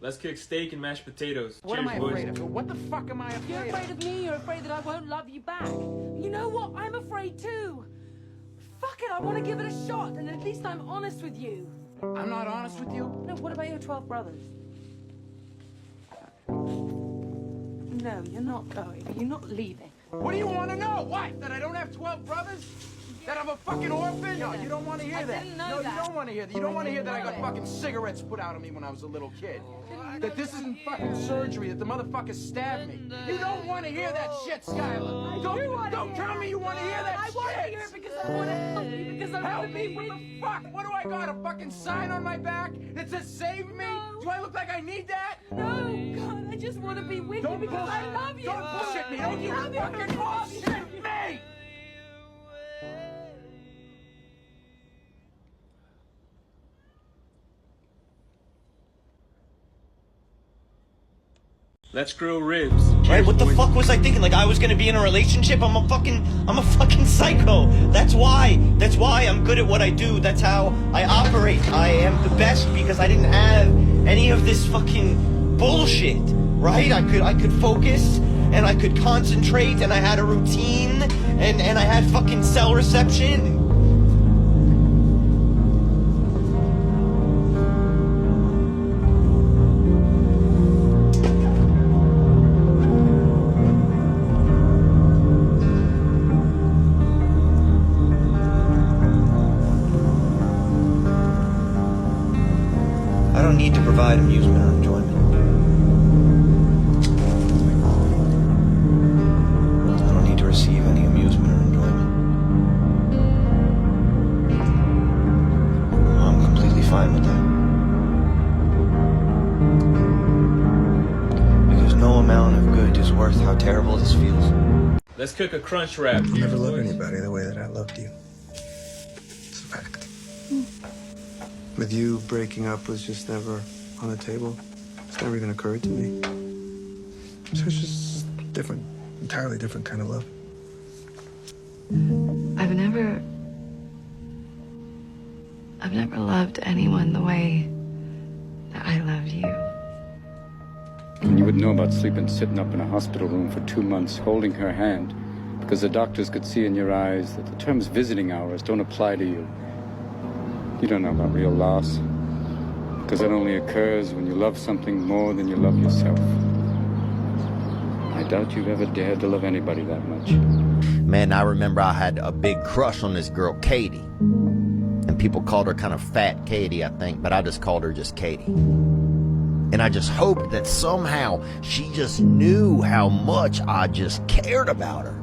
Let's cook steak and mashed potatoes. What Cheers, am I boys. afraid of? What the fuck am I afraid You're of? afraid of me, you're afraid that I won't love you back. You know what? I'm afraid too. Fuck it, I want to give it a shot, and at least I'm honest with you. I'm not honest with you? No, what about your 12 brothers? No, you're not going. You're not leaving. What do you want to know? What? That I don't have 12 brothers? That I'm a fucking orphan? No, you don't want to hear that. didn't know No, that. you don't want to hear that. You don't want to hear that I got fucking cigarettes put out of me when I was a little kid. That this isn't fucking surgery, that the motherfucker stabbed me. You don't want to hear that shit, Skylar. Don't tell me you want to hear that I shit. want to hear it because I want to help you, because I Help want to me? be What with the you. fuck? What do I got? A fucking sign on my back that says save me? No. Do I look like I need that? No, God, I just want to be with you because I love you. Don't bullshit me. Don't you I love you. fucking bullshit me. Let's grill ribs. Right? Cheers, What the boys. fuck was I thinking? Like I was gonna be in a relationship? I'm a fucking psycho. That's why I'm good at what I do. That's how I operate. I am the best because I didn't have any of this fucking bullshit. Right? I could focus and I could concentrate and I had a routine and I had fucking cell reception. I don't need to provide amusement or enjoyment. I don't need to receive any amusement or enjoyment. I'm completely fine with that. Because no amount of good is worth how terrible this feels. Let's cook a crunch wrap. I'll Cheers, never love boys. anybody the way that I loved you. It's a fact. With you, breaking up was just never on the table. It's never even occurred to me. So it's just different, entirely different kind of love. I've never loved anyone the way that I love you. You wouldn't know about sleeping sitting up in a hospital room for 2 months holding her hand because the doctors could see in your eyes that the terms visiting hours don't apply to you. You don't know about real loss because it only occurs when you love something more than you love yourself. I doubt you've ever dared to love anybody that much. Man, I remember I had a big crush on this girl, Katie. And people called her kind of Fat Katie, I think, but I just called her just Katie. And I just hoped that somehow she just knew how much I just cared about her.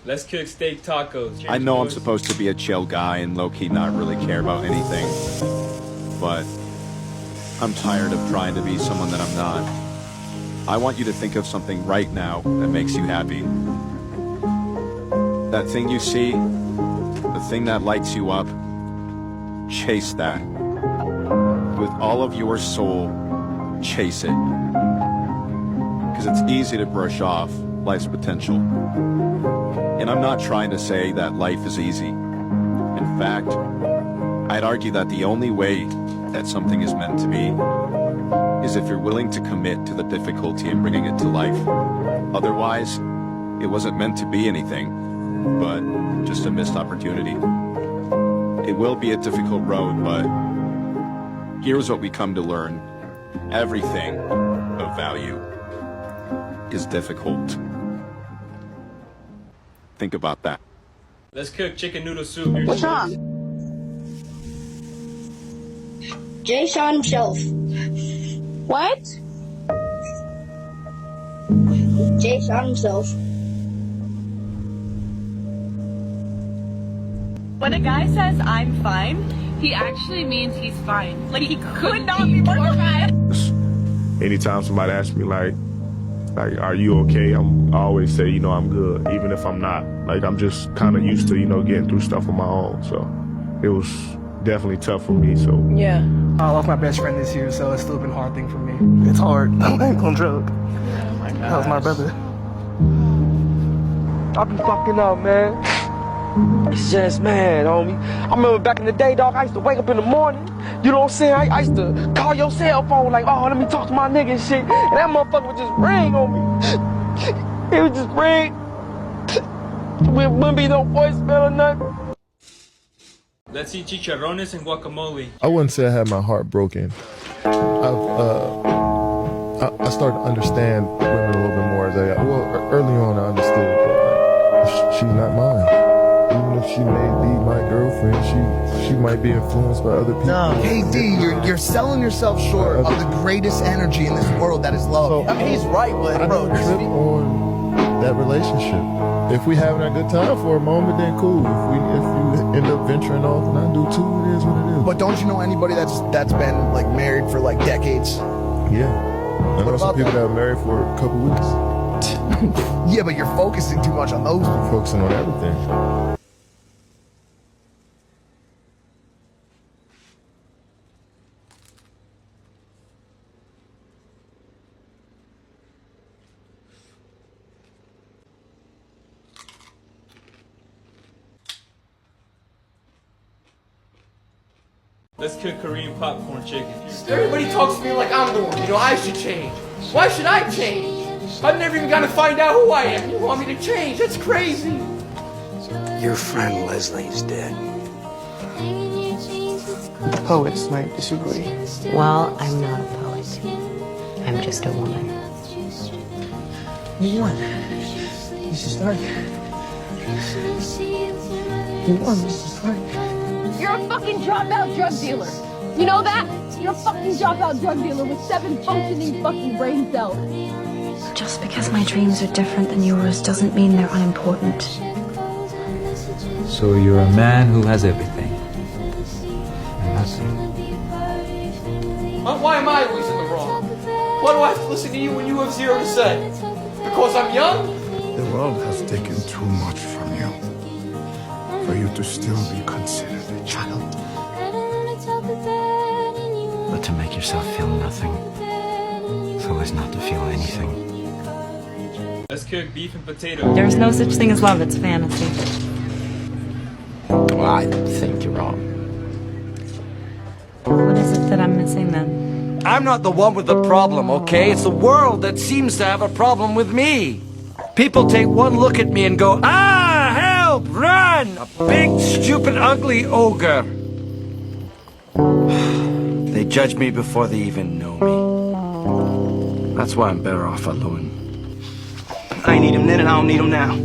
Let's cook steak tacos. Cheers, I know I'm boys. supposed to be a chill guy and low-key not really care about anything, but I'm tired of trying to be someone that I'm not. I want you to think of something right now that makes you happy. That thing you see, the thing that lights you up, chase that. With all of your soul, chase it. Because it's easy to brush off life's potential. And I'm not trying to say that life is easy. In fact, I'd argue that the only way that something is meant to be is if you're willing to commit to the difficulty in bringing it to life. Otherwise, it wasn't meant to be anything, but just a missed opportunity. It will be a difficult road, but here's what we come to learn. Everything of value is difficult. Think about that. Let's cook chicken noodle soup. Here's What's your wrong? boys. Jay shot himself. What? Jay shot himself. When a guy says I'm fine, he actually means he's fine. Like he could not be more fine. Anytime somebody asks me like, are you okay? I always say, I'm good, even if I'm not. Like, I'm just kind of used to, getting through stuff on my own. So it was definitely tough for me. So Yeah. I lost my best friend this year, so it's still been a hard thing for me. It's hard. I ain't gonna joke. Oh my God. That was my brother. I be fucking up, man. It's just, man, homie. I remember back in the day, dog, I used to wake up in the morning, You know what I'm saying? I used to call your cell phone like, oh, let me talk to my nigga and shit. And that motherfucker would just ring on me. It would just ring. Wouldn't be no voicemail or nothing. Let's eat chicharrones and guacamole. I wouldn't say I had my heart broken. I started to understand women a little bit more as I got, well, early on I understood, like, she's not mine. Even if she may be my girlfriend, she might be influenced by other people. No. Hey D, you're selling yourself short of the greatest energy in this world, that is love. So, I mean, he's right, but I don't trip on that relationship. If we having a good time for a moment, then cool. If you end up venturing off and I do too, it is what it is. But don't you know anybody that's been like married for like decades? Yeah. I know some people that are married for a couple weeks. Yeah, but you're focusing too much on those. I'm focusing on everything. Let's cook Korean popcorn chicken. Everybody talks to me like I'm the one. You know, I should change. Why should I change? I've never even got to find out who I am. You want me to change? That's crazy. Your friend Leslie's dead. Poets might disagree. Well, I'm not a poet. I'm just a woman. You won. You should start. You won. You should start. You're a fucking dropout drug dealer. You know that? You're a fucking dropout drug dealer with 7 functioning fucking brain cells. Just because my dreams are different than yours doesn't mean they're unimportant. So you're a man who has everything. And nothing. Why am I always in the wrong? Why do I have to listen to you when you have 0 to say? Because I'm young? The world has taken too much from you for you to still be considered a child. But to make yourself feel nothing, so as not to feel anything. Let's cook beef and potatoes. There's no such thing as love, it's fantasy. Well, I think you're wrong. What is it that I'm missing then? I'm not the one with the problem, okay? It's the world that seems to have a problem with me. People take one look at me and go, ah, help, run! A big, stupid, ugly ogre. They judge me before they even know me. That's why I'm better off alone. I ain't need him then and I don't need him now.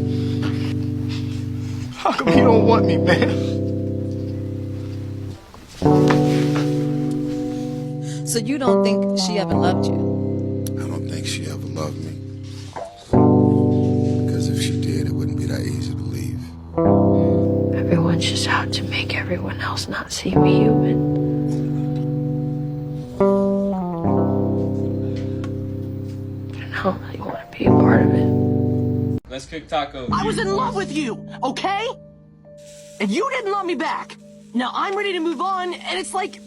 How come you don't want me, man? So you don't think she ever loved you? I don't think she ever loved me. Because if she did, it wouldn't be that easy to leave. Everyone's just out to make everyone else not see me human. I don't really want to be a part of it. Let's cook tacos. I was in love with you, okay? And you didn't love me back. Now I'm ready to move on, and it's like,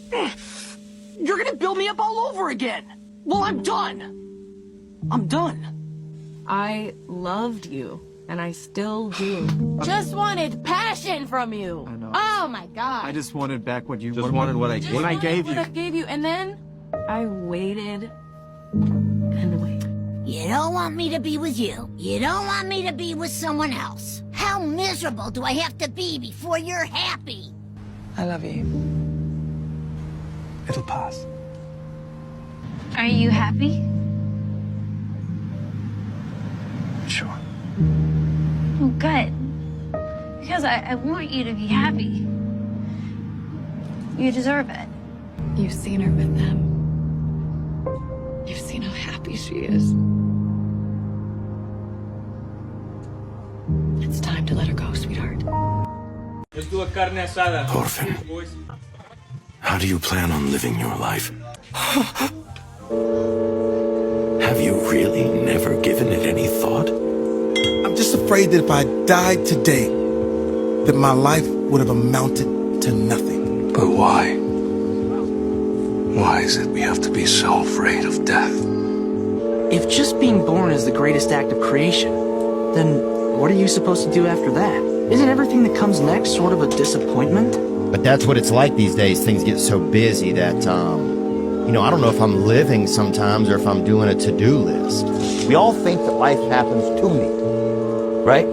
you're gonna build me up all over again. Well, I'm done. I'm done. I loved you, and I still do. Just wanted passion from you. I know. Oh my god. I just wanted back what you Just wanted what I gave. What I gave you. What I gave you, and then I waited and waited. You don't want me to be with you. You don't want me to be with someone else. How miserable do I have to be before you're happy? I love you. It'll pass. Are you happy? Sure. Oh, good. Because I want you to be happy. You deserve it. You've seen her with them. You've seen how happy she is. It's time to let her go, sweetheart. Let's do a carne asada. Orphan. Cheers, boys. How do you plan on living your life? Have you really never given it any thought? I'm just afraid that if I died today, that my life would have amounted to nothing. But why? Why is it we have to be so afraid of death? If just being born is the greatest act of creation, then what are you supposed to do after that? Isn't everything that comes next sort of a disappointment? But that's what it's like these days. Things get so busy that, you know, I don't know if I'm living sometimes or if I'm doing a to-do list. We all think that life happens to me, right?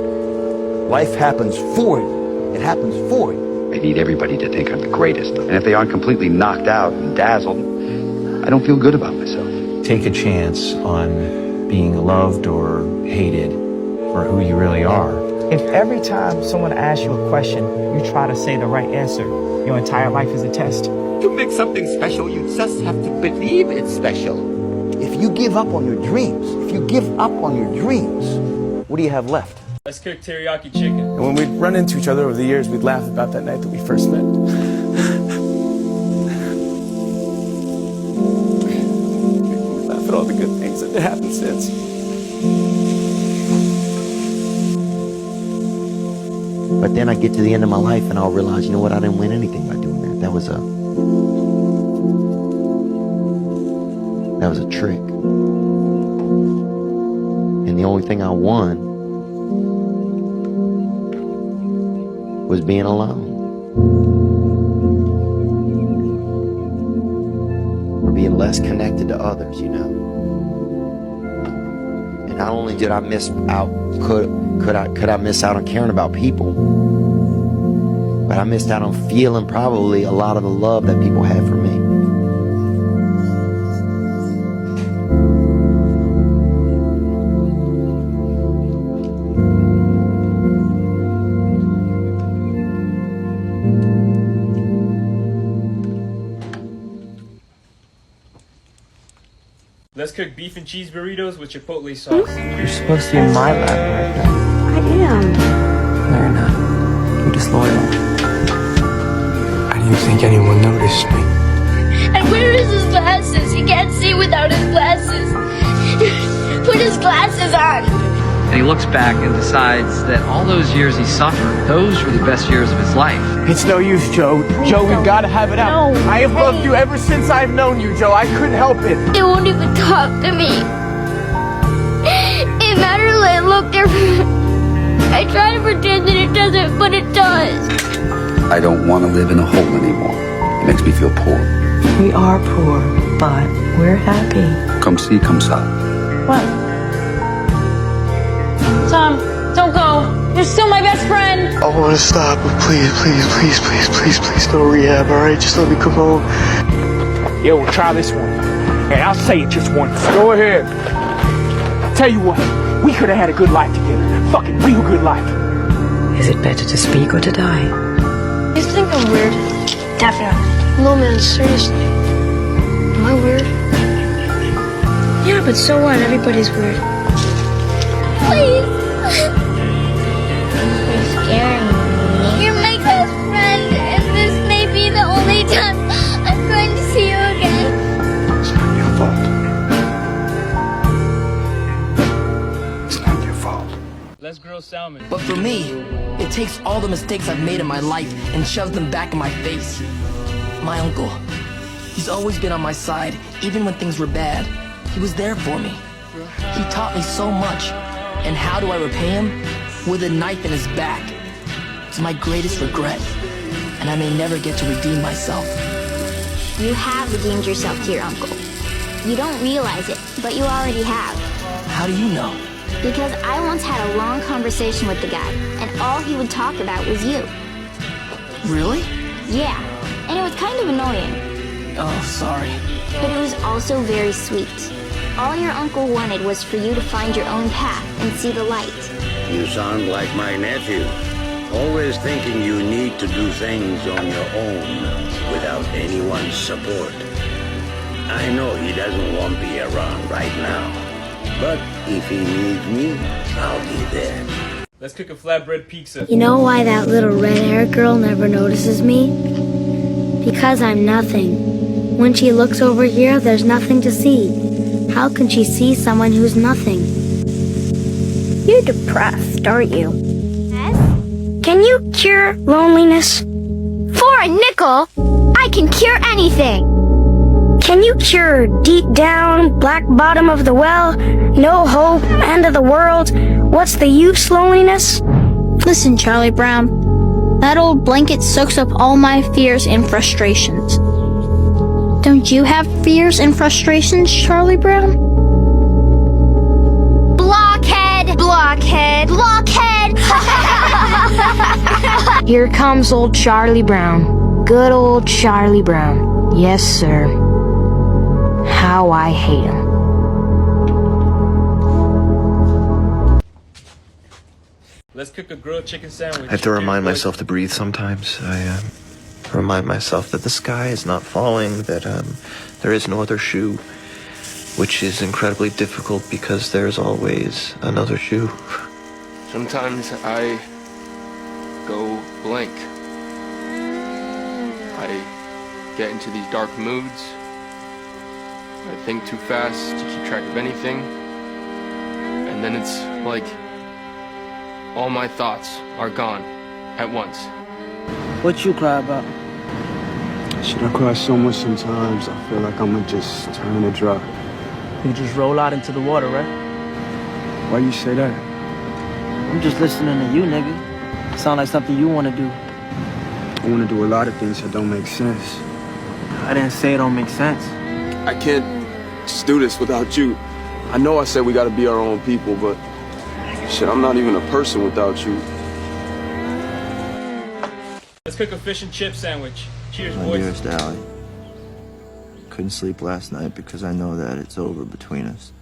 Life happens for you. It happens for you. I need everybody to think I'm the greatest. And if they aren't completely knocked out and dazzled, I don't feel good about myself. Take a chance on being loved or hated for who you really are. If every time someone asks you a question, you try to say the right answer, your entire life is a test. To make something special, you just have to believe it's special. If you give up on your dreams, what do you have left? Let's cook teriyaki chicken. And when we'd run into each other over the years, we'd laugh about that night that we first met. We'd laugh at all the good things that have happened since. But then I get to the end of my life and I'll realize, you know what, I didn't win anything by doing that. That was a trick. And the only thing I won was being alone. Or being less connected to others, you know. And not only did I miss out, could I miss out on caring about people, but I missed out on feeling probably a lot of the love that people had for me. Let's cook beef and cheese burritos with chipotle sauce. You're supposed to be in my lab right now. I am. No, you're not. You're disloyal. I didn't think anyone noticed me. And where is his glasses? He can't see without his glasses. Put his glasses on. And he looks back and decides that all those years he suffered, those were the best years of his life. It's no use, Joe. Joe, we've got to have it out. No, I have loved you ever since I've known you, Joe. I couldn't help it. They won't even talk to me. It matters that I look different. I try to pretend that it doesn't, but it does. I don't want to live in a hole anymore. It makes me feel poor. We are poor, but we're happy. Come see, come sa. What? Tom, don't go. You're still my best friend. I want to stop, but please, no rehab, all right? Just let me come home. Yo, we'll try this one. And I'll say it just once. Go ahead. Tell you what, we could have had a good life together. Fucking real good life. Is it better to speak or to die? You think I'm weird? Definitely. No, man, seriously. Am I weird? Yeah, but so what? Everybody's weird. Please. You're scaring me. You're my best friend, and this may be the only time I'm going to see you again. It's not your fault. It's not your fault. Let's grill salmon. But for me, it takes all the mistakes I've made in my life and shoves them back in my face. My uncle, he's always been on my side, even when things were bad. He was there for me. He taught me so much. And how do I repay him? With a knife in his back. It's my greatest regret. And I may never get to redeem myself. You have redeemed yourself to your uncle. You don't realize it, but you already have. How do you know? Because I once had a long conversation with the guy, and all he would talk about was you. Really? Yeah, and it was kind of annoying. Oh, sorry. But it was also very sweet. All your uncle wanted was for you to find your own path and see the light. You sound like my nephew. Always thinking you need to do things on your own without anyone's support. I know he doesn't want me around right now. But if he needs me, I'll be there. Let's cook a flatbread pizza. You know why that little red-haired girl never notices me? Because I'm nothing. When she looks over here, there's nothing to see. How can she see someone who's nothing? You're depressed, aren't you? Yes? Can you cure loneliness? For a nickel, I can cure anything. Can you cure deep down, black bottom of the well, no hope, end of the world, what's the use loneliness? Listen, Charlie Brown, That old blanket soaks up all my fears and frustrations. Don't you have fears and frustrations, Charlie Brown? Blockhead! Blockhead! Blockhead! Here comes old Charlie Brown. Good old Charlie Brown. Yes, sir. How I hate him. Let's cook a grilled chicken sandwich. I have to remind myself to breathe sometimes. I remind myself that the sky is not falling, that there is no other shoe, which is incredibly difficult because there's always another shoe. Sometimes I go blank. I get into these dark moods. I think too fast to keep track of anything. And then it's like all my thoughts are gone at once. What you cry about? Shit, I cry so much sometimes. I feel like I'm gonna just turn to dry. You just roll out into the water, right? Why you say that? I'm just listening to you, nigga. Sound like something you want to do. I want to do a lot of things that don't make sense. I didn't say it don't make sense. I can't just do this without you. I know I said we gotta be our own people, but shit, I'm not even a person without you. Let's cook a fish and chip sandwich. Cheers, My boys. dearest Allie, couldn't sleep last night because I know that it's over between us.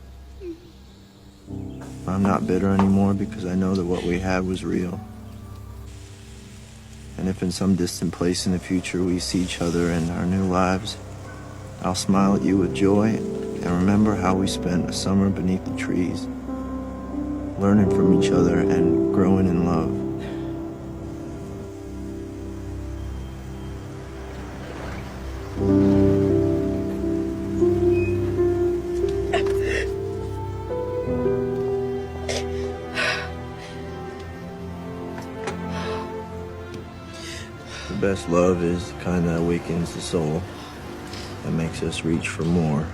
I'm not bitter anymore because I know that what we had was real. And if in some distant place in the future we see each other in our new lives, I'll smile at you with joy and remember how we spent a summer beneath the trees, learning from each other and growing in love. The best love is the kind that awakens the soul, that makes us reach for more,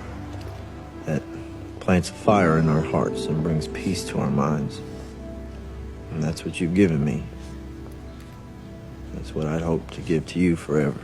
that plants a fire in our hearts and brings peace to our minds. And that's what you've given me. That's what I'd hope to give to you forever.